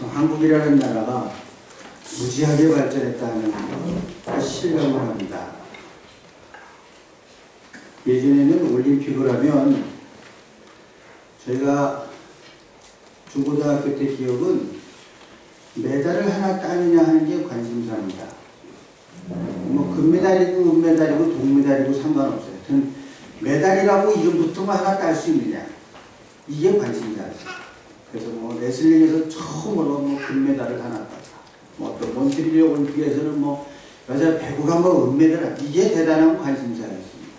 참 한국이라는 나라가 무지하게 발전했다는 걸 실감을 합니다. 예전에는 올림픽을 하면 저희가 중고등학교 때 기억은 메달을 하나 따느냐 하는 게 관심사입니다. 뭐 금메달이고 은메달이고 동메달이고 상관없어요. 하여튼 메달이라고 이름 붙으면 하나 딸 수 있느냐, 이게 관심사였어요. 그래서 뭐 레슬링에서 처음으로 뭐 금메달을 하나 땄다. 뭐 또 몬트리올 올림픽에서는 뭐 여자 배구가 뭐 은메달, 이게 대단한 관심사였습니다.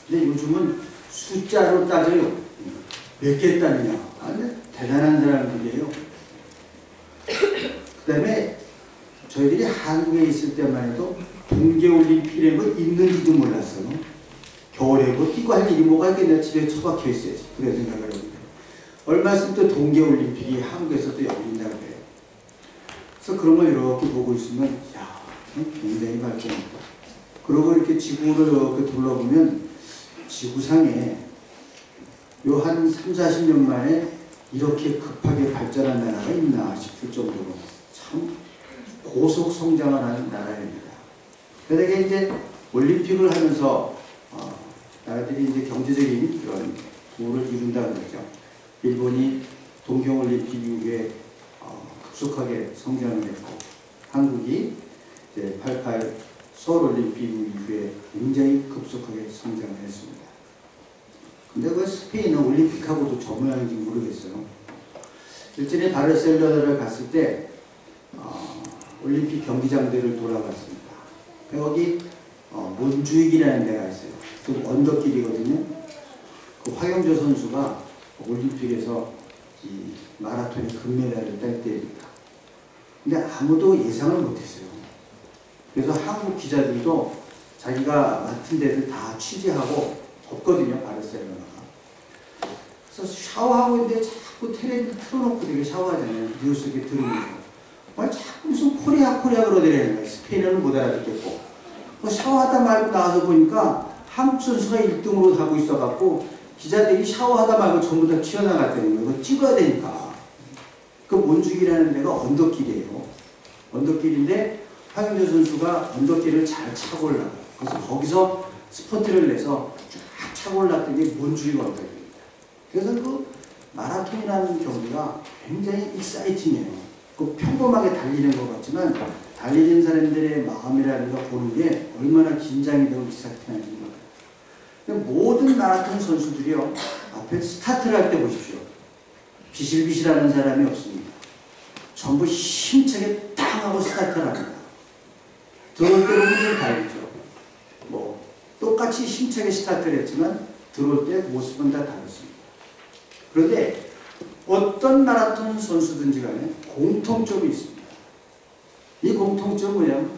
근데 요즘은 숫자로 따져요. 몇 개 따느냐. 근데 대단한 사람들이에요. 그 다음에 저희들이 한국에 있을 때만 해도 동계올림픽이라는 거 있는지도 몰랐어요. 겨울에 뭐 뛰고 할 일이 뭐가 있겠냐, 집에 처박혀 있어야지. 그래 생각을 했는데 얼마 있으면 또 동계올림픽이 한국에서 또 열린다고 해요. 그래서 그런 걸 이렇게 보고 있으면 야, 굉장히 발전했다. 그러고 이렇게 지구를 이렇게 둘러보면 지구상에 요 한 30-40년 만에 이렇게 급하게 발전한 나라가 있나 싶을 정도로 참 고속 성장을 하는 나라입니다. 그러다가 이제 올림픽을 하면서 나라들이 이제 경제적인 그런 부를 이룬다는 거죠. 일본이 동경올림픽 이후에 급속하게 성장을 했고, 한국이 이제 88 서울올림픽 이후에 굉장히 급속하게 성장을 했습니다. 근데 그 스페인은 올림픽하고도 저 모양인지 모르겠어요. 일전에 바르셀로나를 갔을 때 올림픽 경기장들을 돌아봤습니다. 거기 몬주익이라는 데가 있어요. 그 언덕길이거든요. 그 화경조 선수가 올림픽에서 이 마라톤 금메달을 딸 때입니다. 근데 아무도 예상을 못했어요. 그래서 한국 기자들도 자기가 맡은 데를 다 취재하고 없거든요, 바르셀로나가. 그래서 샤워하고 있는데 자꾸 텔레비전 틀어놓고 되게 샤워하잖아요. 뉴스 이렇게 들으면서. 자꾸 무슨 코리아 그러더래요. 스페인어는 못 알아듣겠고. 샤워하다 말고 나와서 보니까 한국 선수가 1등으로 가고 있어갖고 기자들이 샤워하다 말고 전부 다 튀어나갔다는 거예요. 이거 찍어야 되니까. 그 몬주익이라는 데가 언덕길이에요. 언덕길인데 황영조 선수가 언덕길을 잘 차고 올라가요. 그래서 거기서 스포트를 내서 쫙 차고 올랐던 게 몬주익 언덕입니다. 그래서 그 마라톤이라는 경기가 굉장히 익사이팅해요. 그 평범하게 달리는 것 같지만 달리는 사람들의 마음이라든가 보는 게 얼마나 긴장이 되고 익사이팅한지 몰라요. 근데 모든 마라톤 선수들이요, 앞에 스타트를 할 때 보십시오. 비실비실하는 사람이 없습니다. 전부 힘차게 땅 하고 스타트를 합니다. 들어올 때 보면 좀 다르죠. 뭐 똑같이 힘차게 스타트를 했지만 들어올 때 모습은 다 다릅니다. 그런데 어떤 마라톤 선수든지 간에 공통점이 있습니다. 이 공통점은 뭐냐면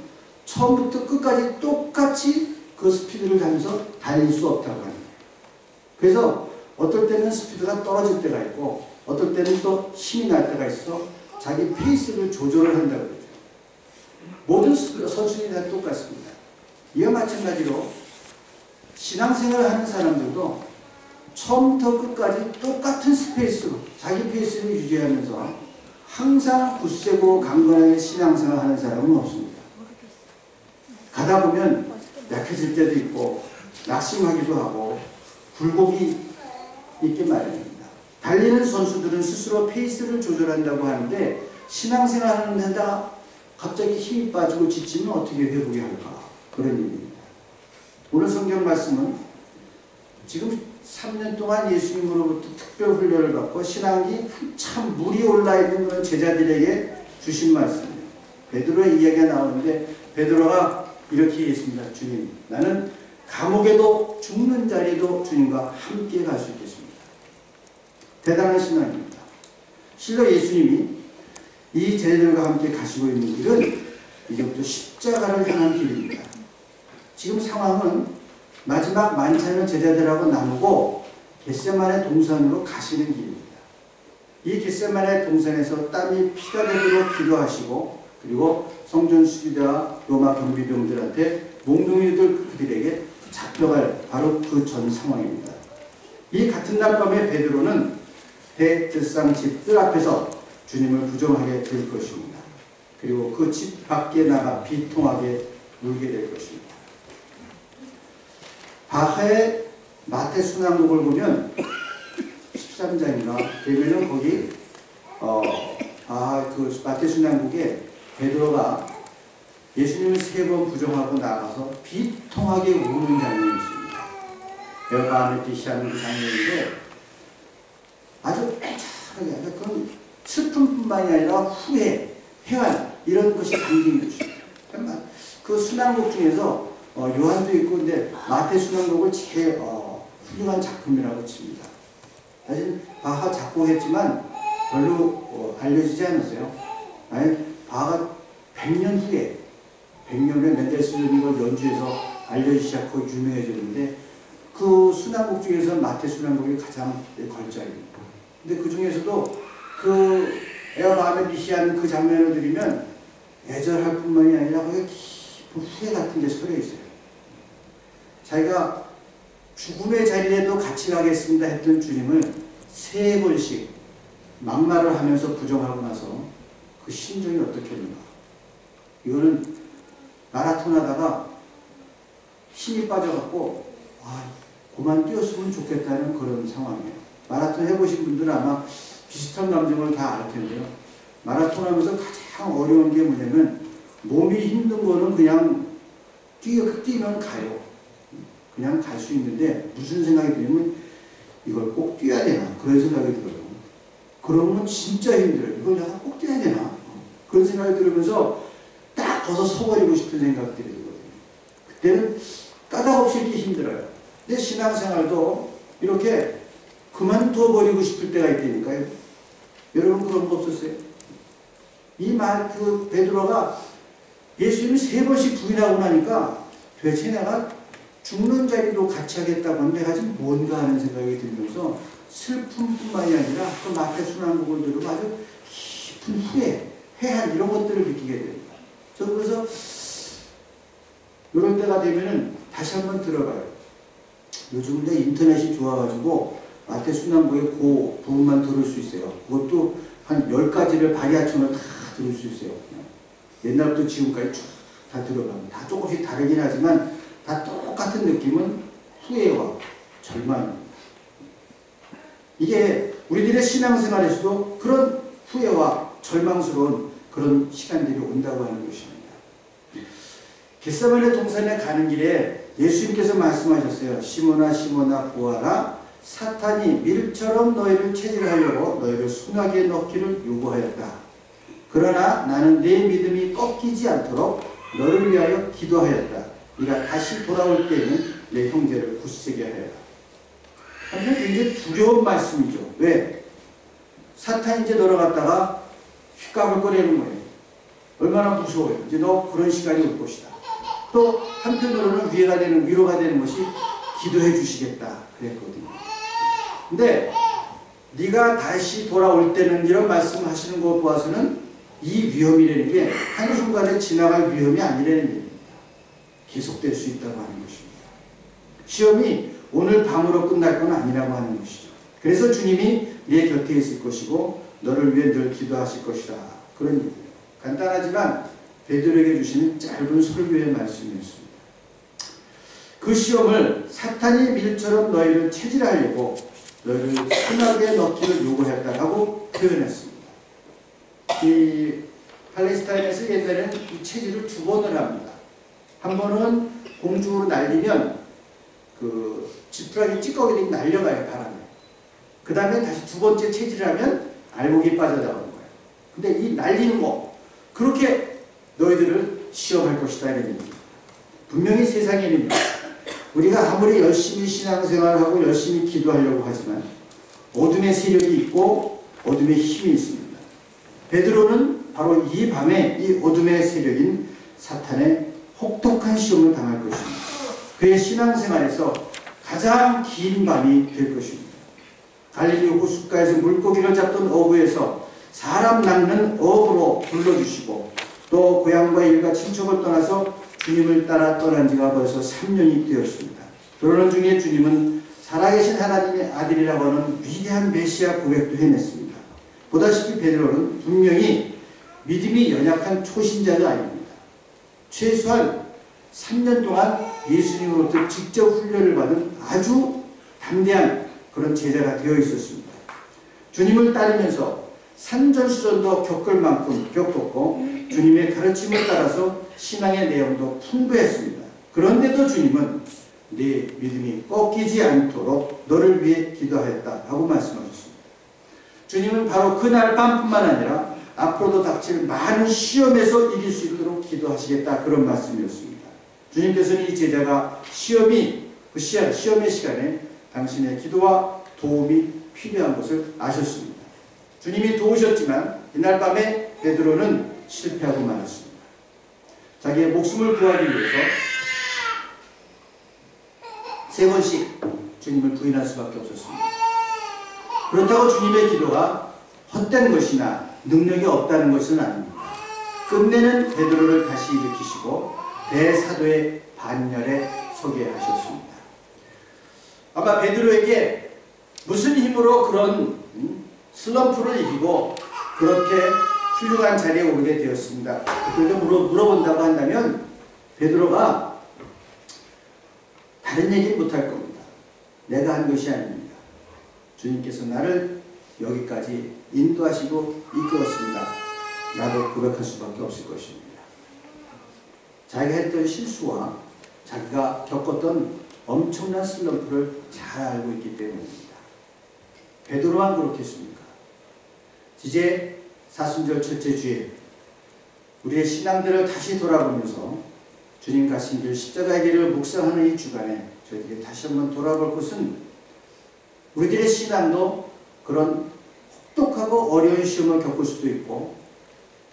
처음부터 끝까지 똑같이 그 스피드를 가면서 달릴 수 없다고 합니다. 그래서 어떨 때는 스피드가 떨어질 때가 있고 어떨 때는 또 힘이 날 때가 있어 자기 페이스를 조절을 한다고 그러죠. 모든 선수들이 다 똑같습니다. 이와 마찬가지로 신앙생활을 하는 사람들도 처음부터 끝까지 똑같은 스페이스로 자기 페이스를 유지하면서 항상 굳세고 강건하게 신앙생활을 하는 사람은 없습니다. 가다 보면 약해질 때도 있고 낙심하기도 하고 굴곡이 있게 마련입니다. 달리는 선수들은 스스로 페이스를 조절한다고 하는데 신앙생활을 하다 갑자기 힘이 빠지고 지치면 어떻게 회복해야 할까? 그런 얘기입니다. 오늘 성경 말씀은 지금 3년 동안 예수님으로부터 특별 훈련을 받고 신앙이 한참 물이 올라있는 그런 제자들에게 주신 말씀이에요. 베드로의 이야기가 나오는데 베드로가 이렇게 얘기했습니다. 주님, 나는 감옥에도 죽는 자리에도 주님과 함께 갈 수 있겠습니다. 대단한 신앙입니다. 실로 예수님이 이 제자들과 함께 가시고 있는 길은 이제부터 십자가를 향한 길입니다. 지금 상황은 마지막 만찬을 제자들하고 나누고 겟세마네 동산으로 가시는 길입니다. 이 겟세마네 동산에서 땀이 피가 되도록 기도하시고 그리고 성전 수비대와 로마 경비병들한테 몽둥이들 그들에게 잡혀갈 바로 그 전 상황입니다. 이 같은 날 밤에 베드로는 베드상 집 뜰 앞에서 주님을 부정하게 될 것입니다. 그리고 그 집 밖에 나가 비통하게 울게 될 것입니다. 바하의 마태 순환곡을 보면 13장인가 되면은 거기 그 마태 순환곡에 베드로가 예수님을 3번 부정하고 나가서 비통하게 우는 장면이 있습니다. 여호와의 빛이 하는 그 장면인데 아주 애절하게 그런 슬픔뿐만이 아니라 후회, 회한 이런 것이 담긴 것입니다. 그 순환곡 중에서 요한도 있고 근데 마태 순환곡을 제일 훌륭한 작품이라고 칩니다. 사실 바하 작곡했지만 별로 알려지지 않았어요. 바하가 100년 후에 100년 후에 멘델스존이 이걸 연주해서 알려지기 시작하고 유명해졌는데 그 순환곡 중에서 마태 순환곡이 가장 걸작입니다. 근데 그 중에서도 그 에어바함에 비시하는 그 장면을 들으면 애절할 뿐만이 아니라 거기 깊은 후회 같은 게 서려 있어요. 자기가 죽음의 자리에도 같이 가겠습니다 했던 주님을 3번씩 막말을 하면서 부정하고 나서 그 심정이 어떻겠는가. 이거는 마라톤 하다가 힘이 빠져갖고 그만 뛰었으면 좋겠다는 그런 상황이에요. 마라톤 해보신 분들은 아마 비슷한 감정을 다 알 텐데요. 마라톤 하면서 가장 어려운 게 뭐냐면 몸이 힘든 거는 그냥 뛰면 가요. 그냥 갈 수 있는데 무슨 생각이 들면 이걸 꼭 뛰어야 되나 그런 생각이 들어요. 그러면 진짜 힘들어요. 이걸 내가 꼭 뛰어야 되나 그런 생각이 들으면서 딱 거기서 서버리고 싶은 생각들이 들거든요. 그때는 까닭없이 이렇게 힘들어요. 근데 신앙생활도 이렇게 그만둬버리고 싶을 때가 있다니까요. 여러분 그런 거 없었어요? 그 베드로가 예수님이 3번씩 부인하고 나니까 도대체 내가 죽는 자리도 같이 하겠다고 하는데 내가 지금 뭔가 하는 생각이 들면서 슬픔뿐만이 아니라 그 마태 순환곡을 들으면 아주 깊은 후회, 회한 이런 것들을 느끼게 됩니다. 저 그래서 이런 때가 되면은 다시 한번 들어가요. 요즘 근데 인터넷이 좋아가지고 마태 순환곡의 그 부분만 들을 수 있어요. 그것도 한 10가지를 바리아션을 다 들을 수 있어요. 옛날부터 지금까지 쭉 다 들어가면 다 조금씩 다르긴 하지만 다 똑같은 느낌은 후회와 절망입니다. 이게 우리들의 신앙생활에서도 그런 후회와 절망스러운 그런 시간들이 온다고 하는 것입니다. 겟세마네 동산에 가는 길에 예수님께서 말씀하셨어요. 시몬아 시몬아 보아라 사탄이 밀처럼 너희를 체질하려고 너희를 손아귀에 넣기를 요구하였다. 그러나 나는 네 믿음이 꺾이지 않도록 너를 위하여 기도하였다. 네가 다시 돌아올 때에는 내 형제를 굳세게 하여라. 한편 굉장히 두려운 말씀이죠. 왜? 사탄이 이제 너를 갖다가 휘값을 꺼내는 거예요. 얼마나 무서워요. 이제 너 그런 시간이 올 것이다. 또 한편으로는 위로가 되는 것이 기도해 주시겠다 그랬거든요. 근데 네가 다시 돌아올 때는 이런 말씀하시는 거 보아서는 이 위험이라는 게 한순간에 지나갈 위험이 아니라는 얘기입니다. 계속될 수 있다고 하는 것입니다. 시험이 오늘 밤으로 끝날 건 아니라고 하는 것이죠. 그래서 주님이 네 곁에 있을 것이고 너를 위해 늘 기도하실 것이다. 그런 얘기예요. 간단하지만 베드로에게 주시는 짧은 설교의 말씀이었습니다. 그 시험을 사탄이 밀처럼 너희를 체질하려고 너희를 손아귀에 넣기를 요구했다라고 표현했습니다. 이 팔레스타인에서 옛날에는 이 체질을 2번을 합니다. 한 번은 공중으로 날리면 그 지푸라기 찌꺼기들이 날려가요, 바람에. 그 다음에 다시 2번째 체질을 하면 알곡이 빠져나가는 거예요. 근데 이 날리는 거, 그렇게 너희들을 시험할 것이다 이런 얘기입니다. 분명히 세상에는 우리가 아무리 열심히 신앙생활을 하고 열심히 기도하려고 하지만 어둠의 세력이 있고 어둠의 힘이 있습니다. 베드로는 바로 이 밤에 이 어둠의 세력인 사탄의 혹독한 시험을 당할 것입니다. 그의 신앙생활에서 가장 긴 밤이 될 것입니다. 갈릴리 호숫가에서 물고기를 잡던 어부에서 사람 낚는 어부로 불러주시고 또 고향과 일가 친척을 떠나서 주님을 따라 떠난 지가 벌써 3년이 되었습니다. 그러는 중에 주님은 살아계신 하나님의 아들이라고 하는 위대한 메시아 고백도 해냈습니다. 보다시피 베드로는 분명히 믿음이 연약한 초신자가 아닙니다. 최소한 3년 동안 예수님으로부터 직접 훈련을 받은 아주 담대한 그런 제자가 되어 있었습니다. 주님을 따르면서 산전수전도 겪을 만큼 겪었고 주님의 가르침을 따라서 신앙의 내용도 풍부했습니다. 그런데도 주님은 네 믿음이 꺾이지 않도록 너를 위해 기도하였다 하고 말씀하셨습니다. 주님은 바로 그날 밤뿐만 아니라 앞으로도 닥칠 많은 시험에서 이길 수 있도록 기도하시겠다 그런 말씀이었습니다. 주님께서는 이 제자가 시험의 시간에 당신의 기도와 도움이 필요한 것을 아셨습니다. 주님이 도우셨지만 이날 밤에 베드로는 실패하고 말았습니다. 자기의 목숨을 구하기 위해서 3번씩 주님을 부인할 수밖에 없었습니다. 그렇다고 주님의 기도가 헛된 것이나 능력이 없다는 것은 아닙니다. 끝내는 베드로를 다시 일으키시고 대사도의 반열에 서게 하셨습니다. 아마 베드로에게 무슨 힘으로 그런 슬럼프를 이기고 그렇게 훌륭한 자리에 오르게 되었습니다. 그래도 물어본다고 한다면 베드로가 다른 얘기는 못할 겁니다. 내가 한 것이 아닙니다. 주님께서 나를 여기까지 인도하시고 이끌었습니다. 나도 고백할 수밖에 없을 것입니다. 자기가 했던 실수와 자기가 겪었던 엄청난 슬럼프를 잘 알고 있기 때문입니다. 베드로만 그렇겠습니까? 이제 사순절 첫째 주에 우리의 신앙들을 다시 돌아보면서 주님 가신 길 십자가의 길을 묵상하는 이 주간에 저희들이 다시 한번 돌아볼 것은 우리들의 신앙도 그런 혹독하고 어려운 시험을 겪을 수도 있고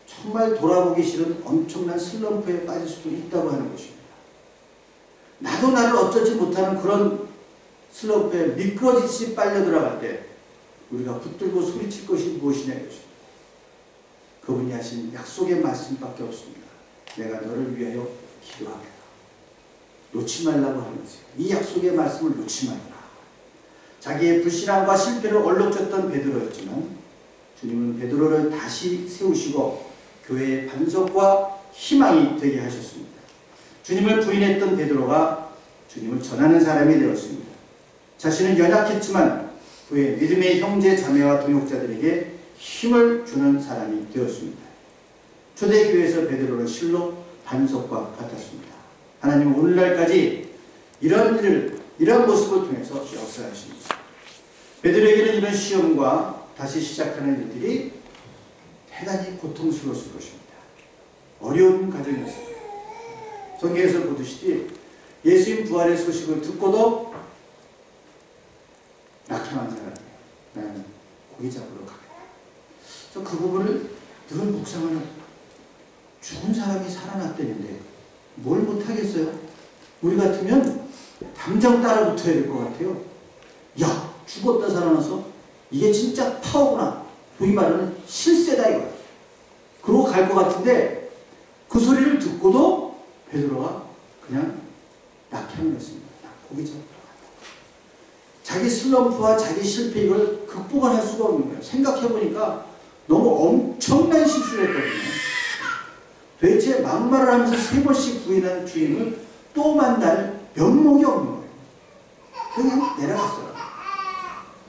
정말 돌아보기 싫은 엄청난 슬럼프에 빠질 수도 있다고 하는 것입니다. 나도 나를 어쩌지 못하는 그런 슬럼프에 미끄러지듯이 빨려 들어갈 때 우리가 붙들고 소리칠 것이 무엇이냐 이것입니다. 그분이 하신 약속의 말씀밖에 없습니다. 내가 너를 위하여 기도하겠다. 놓지 말라고 하는 것이에요. 이 약속의 말씀을 놓지 말라. 자기의 불신앙과 실패를 얼룩졌던 베드로였지만 주님은 베드로를 다시 세우시고 교회의 반석과 희망이 되게 하셨습니다. 주님을 부인했던 베드로가 주님을 전하는 사람이 되었습니다. 자신은 연약했지만 그의 믿음의 형제 자매와 동역자들에게 힘을 주는 사람이 되었습니다. 초대교회에서 베드로는 실로 반석과 같았습니다. 하나님은 오늘날까지 이런 모습을 통해서 역사하십니다. 베드로에게는 이런 시험과 다시 시작하는 일들이 대단히 고통스러웠을 것입니다. 어려운 과정이었습니다. 성경에서 보듯이 예수님 부활의 소식을 듣고도 낙향한 사람이에요. 나는 고기 잡으러 가겠다. 그래서 그 부분을 늘 묵상하는 죽은 사람이 살아났다는데 뭘 못하겠어요? 우리 같으면 당장 따라 붙어야 될 것 같아요. 야, 죽었다 살아나서 이게 진짜 파워구나. 소위 말하는 실세다 이거야. 그러고 갈 것 같은데 그 소리를 듣고도 베드로가 그냥 낙향을 했습니다. 고기 잡으러 간다. 자기 슬럼프와 자기 실패 이걸 극복을 할 수가 없는 거예요. 생각해보니까 너무 엄청난 실수를 했거든요. 도대체 막말을 하면서 3번씩 부인한 주님을 또 만날 면목이 없는 거예요. 그냥 내려갔어요.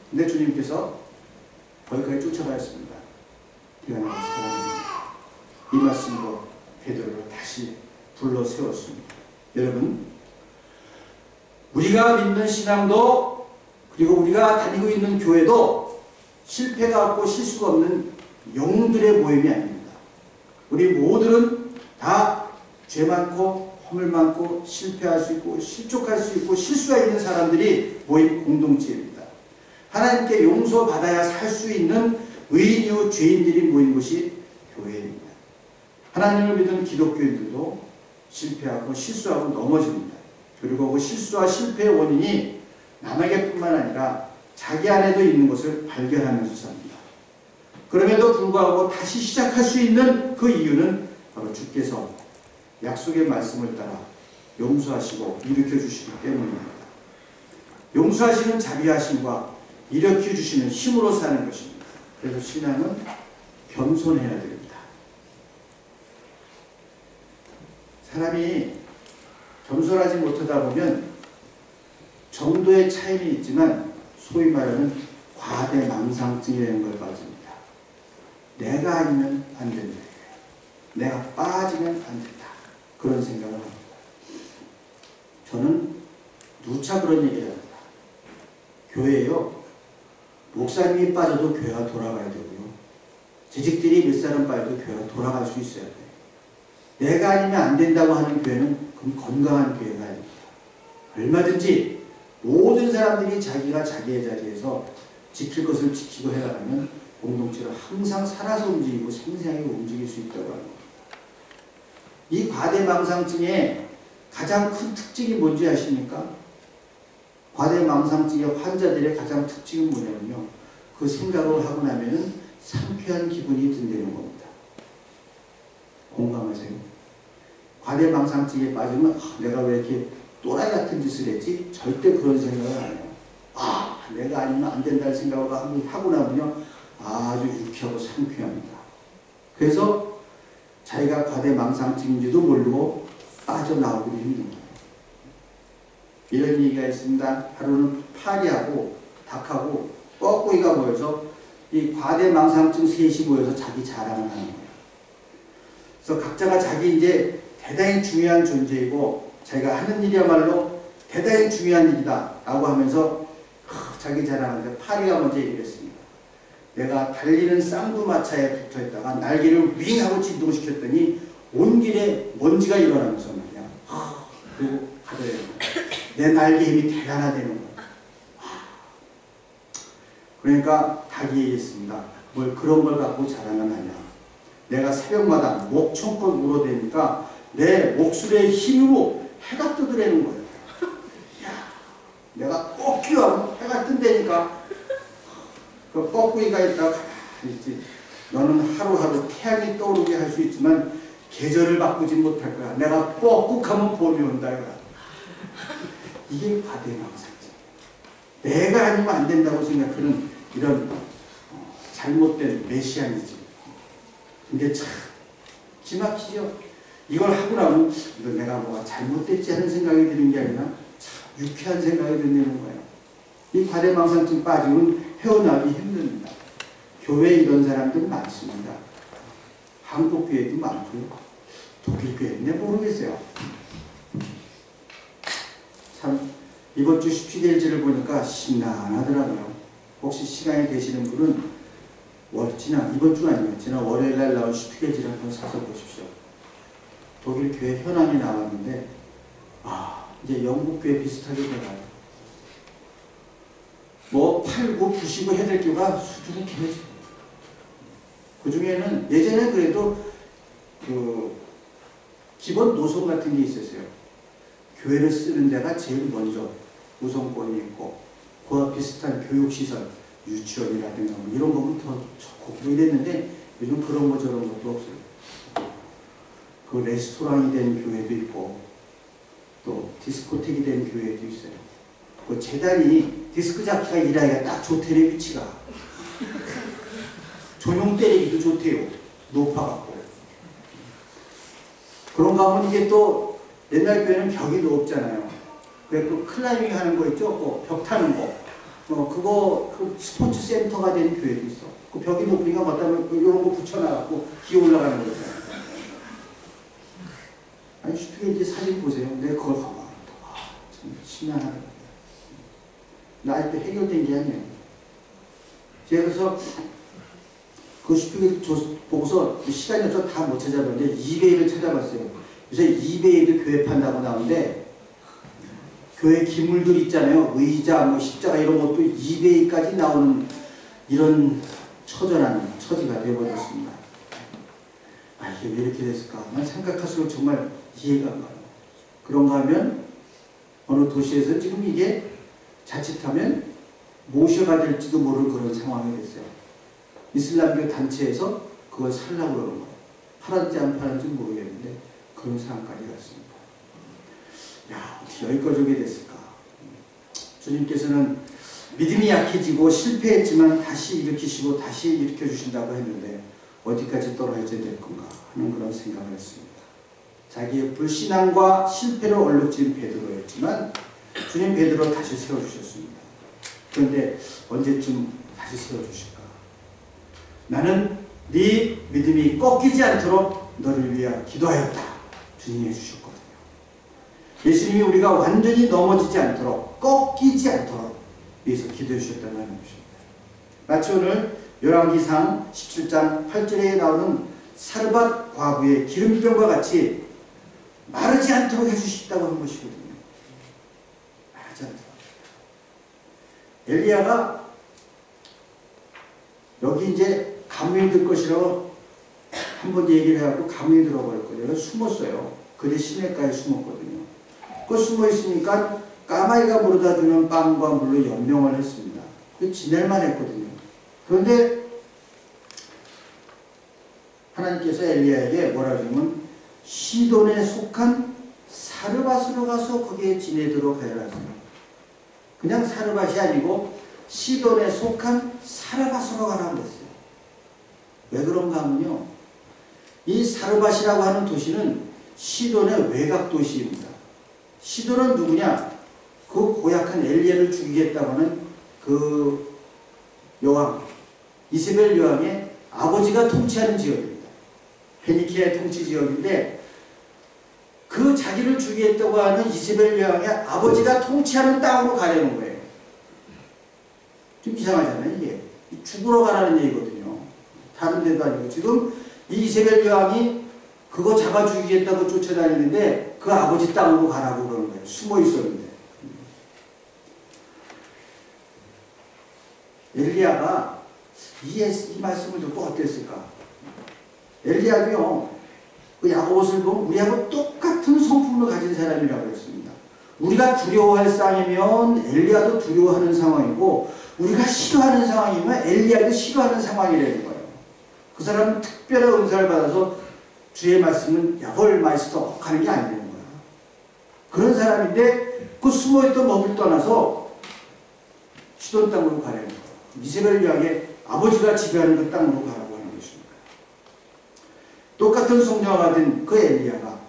근데 주님께서 거기까지 쫓아가셨습니다. 네가 나를 사랑합니다. 이 말씀으로 베드로를 다시 불러 세웠습니다. 여러분, 우리가 믿는 신앙도 그리고 우리가 다니고 있는 교회도 실패가 없고 실수가 없는 영웅들의 모임이 아닙니다. 우리 모두는 다 죄 많고 허물 많고 실패할 수 있고 실족할 수 있고 실수가 있는 사람들이 모인 공동체입니다. 하나님께 용서받아야 살 수 있는 의인이요 죄인들이 모인 곳이 교회입니다. 하나님을 믿는 기독교인들도 실패하고 실수하고 넘어집니다. 그리고 그 실수와 실패의 원인이 남에게뿐만 아니라 자기 안에도 있는 것을 발견하면서 삽니다. 그럼에도 불구하고 다시 시작할 수 있는 그 이유는 바로 주께서 약속의 말씀을 따라 용서하시고 일으켜주시기 때문입니다. 용서하시는 자비하심과 일으켜주시는 힘으로 사는 것입니다. 그래서 신앙은 겸손해야 됩니다. 사람이 겸손하지 못하다 보면 정도의 차이는 있지만 소위 말하는 과대망상증이라는 걸 빠집니다. 내가 아니면 안 된다. 내가 빠지면 안 된다. 그런 생각을 합니다. 저는 누차 그런 얘기를 합니다. 교회요, 목사님이 빠져도 교회가 돌아가야 되고요. 재직들이 몇 사람 빠져도 교회가 돌아갈 수 있어야 돼요. 내가 아니면 안 된다고 하는 교회는 그럼 건강한 교회가 아닙니다. 얼마든지 모든 사람들이 자기가 자기의 자리에서 지킬 것을 지키고 해나가면 공동체로 항상 살아서 움직이고 생생하게 움직일 수 있다고 합니다. 이 과대망상증의 가장 큰 특징이 뭔지 아십니까? 과대망상증의 환자들의 가장 특징은 뭐냐면요. 그 생각을 하고 나면은 상쾌한 기분이 든다는 겁니다. 공감하세요? 과대망상증에 빠지면 내가 왜 이렇게 또라이 같은 짓을 했지? 절대 그런 생각을 안 해요. 내가 아니면 안 된다는 생각을 하고 나면요. 아주 유쾌하고 상쾌합니다. 그래서 자기가 과대망상증인지도 모르고 빠져나오기도 힘든 거예요. 이런 얘기가 있습니다. 하루는 파리하고 닭하고 뻐꾸기가 모여서 이 과대망상증 셋이 모여서 자기 자랑을 하는 거예요. 그래서 각자가 자기 이제 대단히 중요한 존재이고 자기가 하는 일이야말로 대단히 중요한 일이다 라고 하면서 자기 자랑하는데 파리가 먼저 얘기를 했습니다. 내가 달리는 쌍두마차에 붙어있다가 날개를 윙 하고 진동시켰더니 온 길에 먼지가 일어나면서 그냥 그리고 가더래요. 내 날개 힘이 대단하다는 거예요. 그러니까 닭이 얘기했습니다. 뭘 그런 걸 갖고 자랑은 하냐. 내가 새벽마다 목청껏 울어대니까 내 목술의 힘으로 해가 뜨더라는 거예요. 야, 내가 꼭 기어하면 해가 뜬다니까. 그 뻐꾸기가 있다가 가만히 있지. 너는 하루하루 태양이 떠오르게 할 수 있지만 계절을 바꾸지 못할 거야. 내가 뻐꾹하면 봄이 온다 이거야. 이게 과대망상증. 내가 아니면 안 된다고 생각하는 이런 잘못된 메시아니즘. 근데 참 기막히죠. 이걸 하고 나면 내가 뭐가 잘못됐지 하는 생각이 드는 게 아니라 참 유쾌한 생각이 드는 거예요. 이 과대망상증 빠지면 헤어나기 힘듭니다. 교회에 이런 사람들 많습니다. 한국 교회도 많고요. 독일 교회는 모르겠어요. 참 이번 주 슈피겔지를 보니까 심란하더라고요. 혹시 시간이 되시는 분은 이번 주가 아니에요. 지난 월요일 날 나온 슈피겔지를 한번 사서 보십시오. 독일 교회 현황이 나왔는데 이제 영국 교회 비슷하게 돼가요. 뭐 팔고 부시고 해야 될 교가 수두룩해요. 그 중에는 예전에 그래도 그 기본 노선 같은 게 있었어요. 교회를 쓰는 데가 제일 먼저 우선권이 있고 그와 비슷한 교육시설, 유치원이라든가 뭐 이런 거면 더 좋고 이랬는데 요즘 그런 거 저런 것도 없어요. 그 레스토랑이 된 교회도 있고 또 디스코텍이 된 교회도 있어요. 그 재단이 디스크 잡기가 일하기가 딱 좋대요. 위치가 조명 때리기도 좋대요. 높아갖고 그런가 하면 이게 또 옛날 교회는 벽이 높잖아요. 그래서 그 클라이밍 하는 거 있죠? 그 벽 타는 거. 그거 그 스포츠 센터가 된 교회도 있어. 그 벽이 높으니까 맞다면 이런 거 붙여놔갖고 기어 올라가는 거잖아요. 아니 슈피겔지 사진 보세요. 내가 그걸 가만 참 심란하다. 나 아직도 해결된 게 아니에요. 제가 그래서 그 슈피겔지 보고서 시간이 없어서 다 못 찾아봤는데 이베이를 찾아봤어요. 요새 이베이도 교회 판다고 나오는데 교회 기물들 있잖아요. 의자, 뭐 십자가 이런 것도 이베이까지 나오는 이런 처절한 처지가 되어버렸습니다. 이게 왜 이렇게 됐을까? 난 생각할수록 정말 이해가 안 가요. 그런가 하면 어느 도시에서 지금 이게 자칫하면 모셔가 될지도 모를 그런 상황이 됐어요. 이슬람교 단체에서 그걸 살라고 그러는 거예요. 팔았지 안 팔았지 모르겠는데 그런 상황까지 갔습니다. 야, 어떻게 여기까지 오게 됐을까? 주님께서는 믿음이 약해지고 실패했지만 다시 일으키시고 다시 일으켜주신다고 했는데 어디까지 떨어져야 될 건가 하는 그런 생각을 했습니다. 자기의 불신앙과 실패를 얼룩진 베드로였지만 주님 베드로 다시 세워주셨습니다. 그런데 언제쯤 다시 세워주실까? 나는 네 믿음이 꺾이지 않도록 너를 위하여 기도하였다. 주님이 해주셨거든요. 예수님이 우리가 완전히 넘어지지 않도록 꺾이지 않도록 위해서 기도해 주셨다는 것입니다. 마치 오늘 열왕기상 17장 8절에 나오는 사르밧 과부의 기름병과 같이 마르지 않도록 해주셨다고 한 것이거든요. 마르지 않도록. 엘리야가 여기 이제 가뭄이 들 것이라고 한번 얘기를 해갖고 가뭄이 들어버렸거든요. 숨었어요. 그래 시냇가에 숨었거든요. 그 숨어 있으니까 까마귀가 물어다 주는 빵과 물로 연명을 했습니다. 그 지낼만 했거든요. 그런데 하나님께서 엘리야에게 뭐라 그러면 시돈에 속한 사르밧으로 가서 거기에 지내도록 하여라 하세요. 그냥 사르밧이 아니고 시돈에 속한 사르밧으로 가라고 했어요. 왜 그런가 하면요, 이 사르밧이라고 하는 도시는 시돈의 외곽 도시입니다. 시돈은 누구냐? 그 고약한 엘리야를 죽이겠다고 하는 그 여왕, 이세벨 여왕의 아버지가 통치하는 지역입니다. 페니키아의 통치 지역인데 그 자기를 죽이겠다고 하는 이세벨 여왕의 아버지가 통치하는 땅으로 가려는 거예요. 좀 이상하잖아요. 이게 죽으러 가라는 얘기거든요. 다른 데도 아니고 지금 이 이세벨 여왕이 그거 잡아 죽이겠다고 쫓아다니는데 그 아버지 땅으로 가라고 그러는 거예요. 숨어 있었는데. 엘리야가 이 말씀을 듣고 어땠을까? 엘리야도요, 그 야곱옷을 보면 우리하고 똑같은 성품을 가진 사람이라고 했습니다. 우리가 두려워할 상황이면 엘리야도 두려워하는 상황이고, 우리가 싫어하는 상황이면 엘리야도 싫어하는 상황이라는 거예요. 그 사람은 특별한 은사를 받아서 주의 말씀은 야골 마이스터 하는 게 아니라는 거야. 그런 사람인데 그 숨어있던 법을 떠나서 시돈 땅으로 가라는 거예요. 이세벨 여왕의 아버지가 지배하는 그 땅으로 가라고 하는 것입니다. 똑같은 성령을 받은 그 엘리야가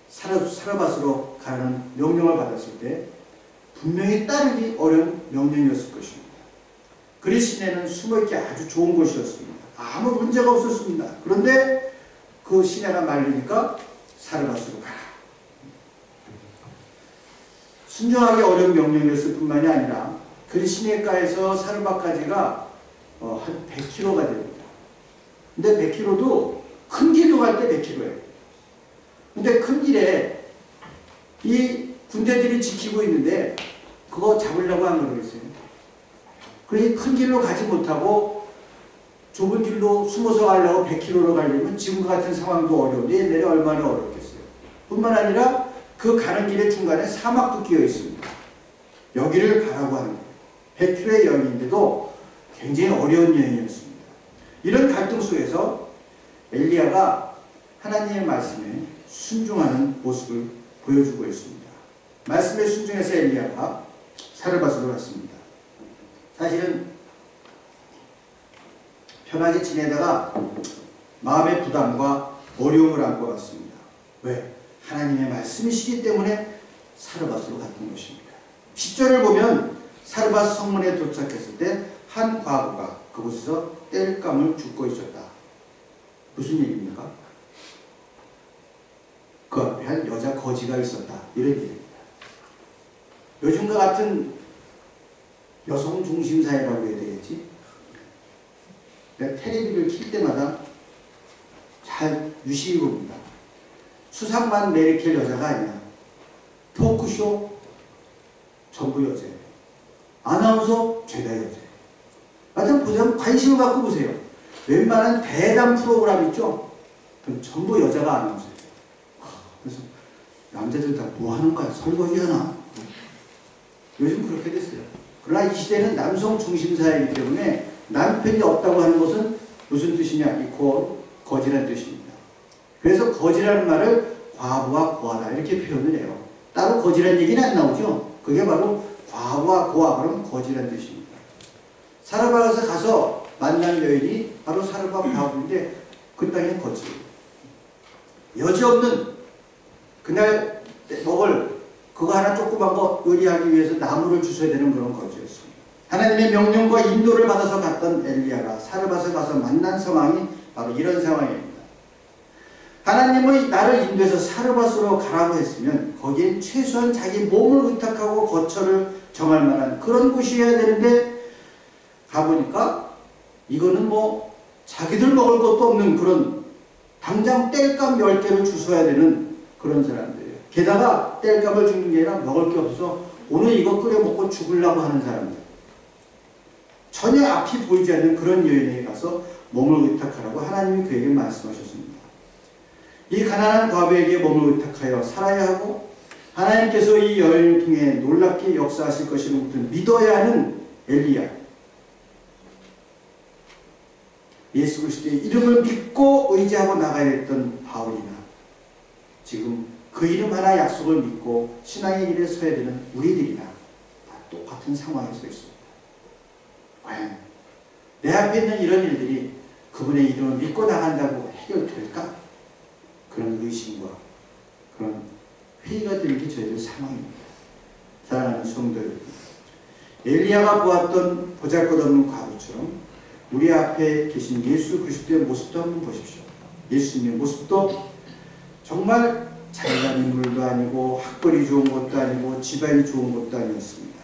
사르밧으로 가라는 명령을 받았을 때 분명히 따르기 어려운 명령이었을 것입니다. 그리 시내는 숨어있기 아주 좋은 곳이었습니다. 아무 문제가 없었습니다. 그런데 그 시내가 말리니까 사르밧으로 가라. 순종하기 어려운 명령이었을 뿐만이 아니라 그 시내가에서 사르밧까지가 한 100km가 됩니다. 근데 100km도 큰 길로 갈 때 100km예요. 근데 큰 길에 이 군대들이 지키고 있는데 그거 잡으려고 안 그러겠어요. 그러니 큰 길로 가지 못하고 좁은 길로 숨어서 가려고 100km로 가려면 지금과 같은 상황도 어려운데 옛날에 얼마나 어렵겠어요. 뿐만 아니라 그 가는 길의 중간에 사막도 끼어 있습니다. 여기를 가라고 하는 거예요. 100km의 여행인데도 굉장히 어려운 여행이었습니다. 이런 갈등 속에서 엘리야가 하나님의 말씀에 순종하는 모습을 보여주고 있습니다. 말씀에 순종해서 엘리야가 사르밧으로 갔습니다. 사실은 편하게 지내다가 마음의 부담과 어려움을 안고 갔습니다. 왜? 하나님의 말씀이시기 때문에 사르밧으로 갔던 것입니다. 10절을 보면 사르밧 성문에 도착했을 때 한 과부가 그곳에서 땔감을 줍고 있었다. 무슨 얘기입니까? 그 앞에 한 여자 거지가 있었다. 이런 얘기입니다. 요즘과 같은 여성 중심 사회라고 해야 되겠지? 내가 텔레비를 킬 때마다 잘 유심히 봅니다. 수상만 메리켈 여자가 아니야. 토크쇼 전부 여자예요. 아나운서 죄다 여자예요. 하여튼 보세요. 관심을 갖고 보세요. 웬만한 대담 프로그램 있죠? 그럼 전부 여자가 아나운서예요. 그래서 남자들 다 뭐 하는 거야? 설거지 하나? 요즘 그렇게 됐어요. 그러나 이 시대는 남성 중심 사회이기 때문에 남편이 없다고 하는 것은 무슨 뜻이냐? 이 거지라는 뜻입니다. 그래서 거지라는 말을 과부와 고아다 이렇게 표현을 해요. 따로 거지라는 얘기는 안 나오죠. 그게 바로 과부와 고아, 그럼 거지라는 뜻입니다. 사르밧에 가서 만난 여인이 바로 사르밧 바울인데 그 땅에 거지. 여지없는 그날 먹을 그거 하나 조그만 거 요리하기 위해서 나무를 주셔야 되는 그런 거지였습니다. 하나님의 명령과 인도를 받아서 갔던 엘리야가 사르밧에 가서 만난 상황이 바로 이런 상황입니다. 하나님의 나를 인도해서 사르밧으로 가라고 했으면 거기엔 최소한 자기 몸을 의탁하고 거처를 정할 만한 그런 곳이어야 되는데 가보니까 이거는 뭐 자기들 먹을 것도 없는 그런 당장 땔감 10개를 주워야 되는 그런 사람들이에요. 게다가 땔감을 주는 게 아니라 먹을 게 없어서 오늘 이거 끓여 먹고 죽으려고 하는 사람들. 전혀 앞이 보이지 않는 그런 여인에게 가서 몸을 의탁하라고 하나님이 그에게 말씀하셨습니다. 이 가난한 과부에게 몸을 의탁하여 살아야 하고 하나님께서 이 여인을 통해 놀랍게 역사하실 것임을 믿어야 하는 엘리야. 예수 그리스도의 이름을 믿고 의지하고 나가야 했던 바울이나 지금 그 이름 하나 약속을 믿고 신앙의 길에 서야 되는 우리들이나 다 똑같은 상황에 서 있습니다. 과연 내 앞에 있는 이런 일들이 그분의 이름을 믿고 나간다고 해결될까? 그런 의심과 그런 회의가 들기 저희들 상황입니다. 사랑하는 성도 여러분, 엘리야가 보았던 보잘것없는 과부처럼 우리 앞에 계신 예수 그리스도의 모습도 한번 보십시오. 예수님의 모습도 정말 잘난 인물도 아니고 학벌이 좋은 것도 아니고 집안이 좋은 것도 아니었습니다.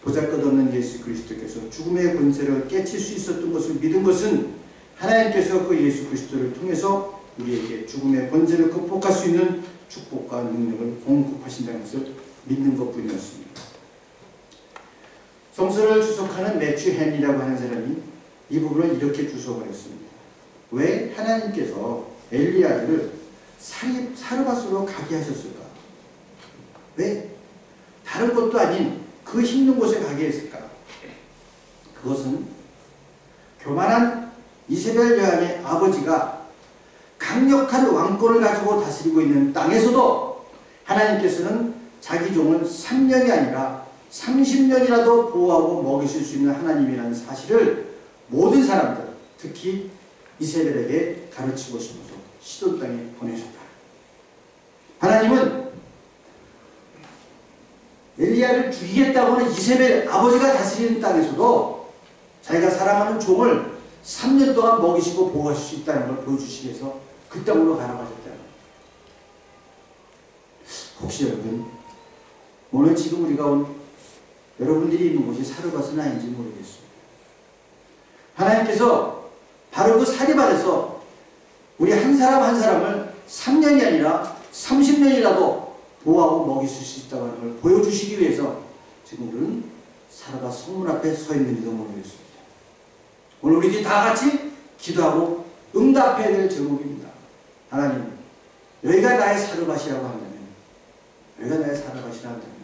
보잘것없는 예수 그리스도께서 죽음의 권세를 깨칠 수 있었던 것을 믿은 것은 하나님께서 그 예수 그리스도를 통해서 우리에게 죽음의 권세를 극복할 수 있는 축복과 능력을 공급하신다는 것을 믿는 것뿐이었습니다. 성서를 주석하는 매튜 헨이라고 하는 사람이 이 부분을 이렇게 주석을 했습니다. 왜 하나님께서 엘리야를 사르밧으로 가게 하셨을까? 왜? 다른 것도 아닌 그 힘든 곳에 가게 했을까? 그것은 교만한 이세벨 여왕의 아버지가 강력한 왕권을 가지고 다스리고 있는 땅에서도 하나님께서는 자기 종을 3년이 아니라 30년이라도 보호하고 먹이실 수 있는 하나님이라는 사실을 모든 사람들, 특히 이세벨에게 가르치고 싶어서 시돈 땅에 보내셨다. 하나님은 엘리야를 죽이겠다고 하는 이세벨 아버지가 다스리는 땅에서도 자기가 사랑하는 종을 3년 동안 먹이시고 보호하실 수 있다는 걸 보여주시기 위해서 그 땅으로 가라고 하셨다는 거예요. 혹시 여러분, 오늘 지금 우리가 온 여러분들이 있는 곳이 사르밧은 아닌지 모르겠습니다. 하나님께서 바로 그 사리밧에서 우리 한 사람 한 사람을 3년이 아니라 30년이라도 보호하고 먹이실 수 있다고 하는 걸 보여주시기 위해서 지금 우리는 사르밧 성문 앞에 서 있는지도 모르겠습니다. 오늘 우리들이 다 같이 기도하고 응답해야 될 제목입니다. 하나님, 여기가 나의 사르밧이라고 한다면, 여기가 나의 사르밧이라 한다면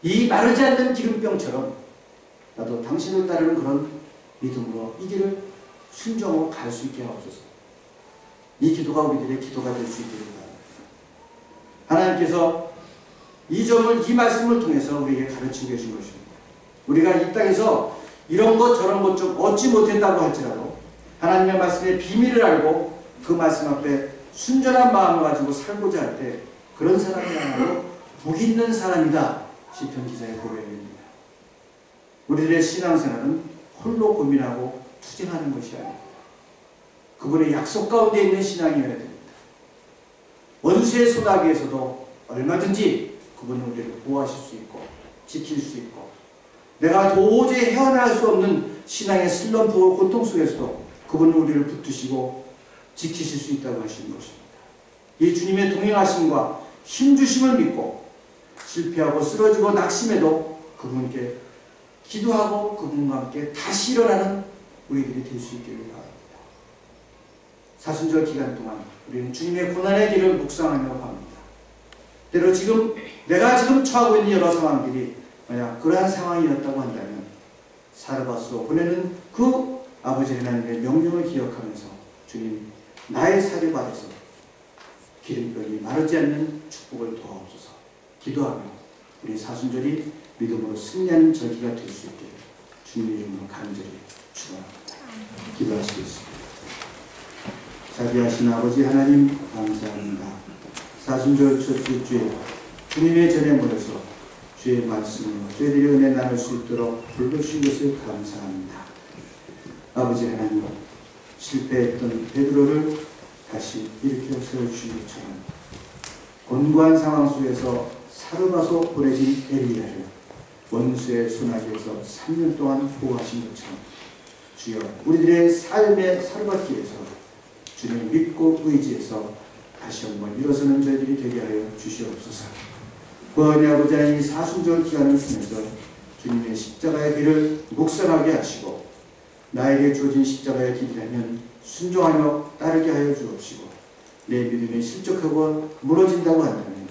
이 마르지 않는 기름병처럼 나도 당신을 따르는 그런 믿음으로 이 길을 순종하고 갈 수 있게 하옵소서. 이 기도가 우리들의 기도가 될 수 있기를 바랍니다. 하나님께서 이 점을, 이 말씀을 통해서 우리에게 가르치고 계신 것입니다. 우리가 이 땅에서 이런 것 저런 것 좀 얻지 못했다고 할지라도 하나님의 말씀의 비밀을 알고 그 말씀 앞에 순전한 마음을 가지고 살고자 할 때 그런 사람이야말로 복 있는 사람이다. 시편 기자의 고백입니다. 우리들의 신앙생활은 홀로 고민하고 투쟁하는 것이 아닙니다. 그분의 약속 가운데 있는 신앙이어야 됩니다. 원수의 소나기에서도 얼마든지 그분은 우리를 보호하실 수 있고 지킬 수 있고 내가 도저히 헤어나갈 수 없는 신앙의 슬럼프 고통 속에서도 그분은 우리를 붙드시고 지키실 수 있다고 하시는 것입니다. 이 주님의 동행하심과 힘주심을 믿고 실패하고 쓰러지고 낙심해도 그분께 기도하고 그분과 함께 다시 일어나는 우리들이 될 수 있기를 바랍니다. 사순절 기간 동안 우리는 주님의 고난의 길을 묵상하며 갑니다. 때로 지금 내가 지금 처하고 있는 여러 상황들이 만약 그러한 상황이었다고 한다면 사르밧으로 보내는 그 아버지 하나님의 명령을 기억하면서 주님, 나의 사르밧에서 기름병이 마르지 않는 축복을 도와옵소서 기도하며 우리 사순절이 믿음으로 승리하는 절기가 될 수 있기를 주님의 이름으로 간절히 축원합니다. 기도하시겠습니다. 자비하신 아버지 하나님 감사합니다. 사순절 첫째 주에 주님의 전에 모여서 주의 말씀으로 저희들이 은혜 나눌 수 있도록 불러주신 것을 감사합니다. 아버지 하나님, 실패했던 베드로를 다시 일으켜 세워주신 것처럼 곤고한 상황 속에서 사르바서 보내진 엘리야를 원수의 손아귀에서 3년 동안 보호하신 것처럼 주여 우리들의 삶의 사르밧길에서 주님 믿고 의지해서 다시 한번 일어서는 저희들이 되게 하여 주시옵소서. 구원의 아버지 하나님, 이 사순절 기간을 통해서 주님의 십자가의 길을 묵상하게 하시고 나에게 주어진 십자가의 길이라면 순종하며 따르게 하여 주옵시고 내 믿음에 실족하고 무너진다고 한다면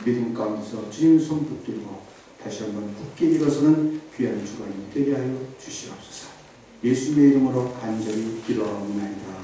믿음 가운데서 주님 손 붙들고 다시 한번 굳게 일어서는 귀한 주간이 되게 하여 주시옵소서. 예수님의 이름으로 간절히 기도하옵나이다.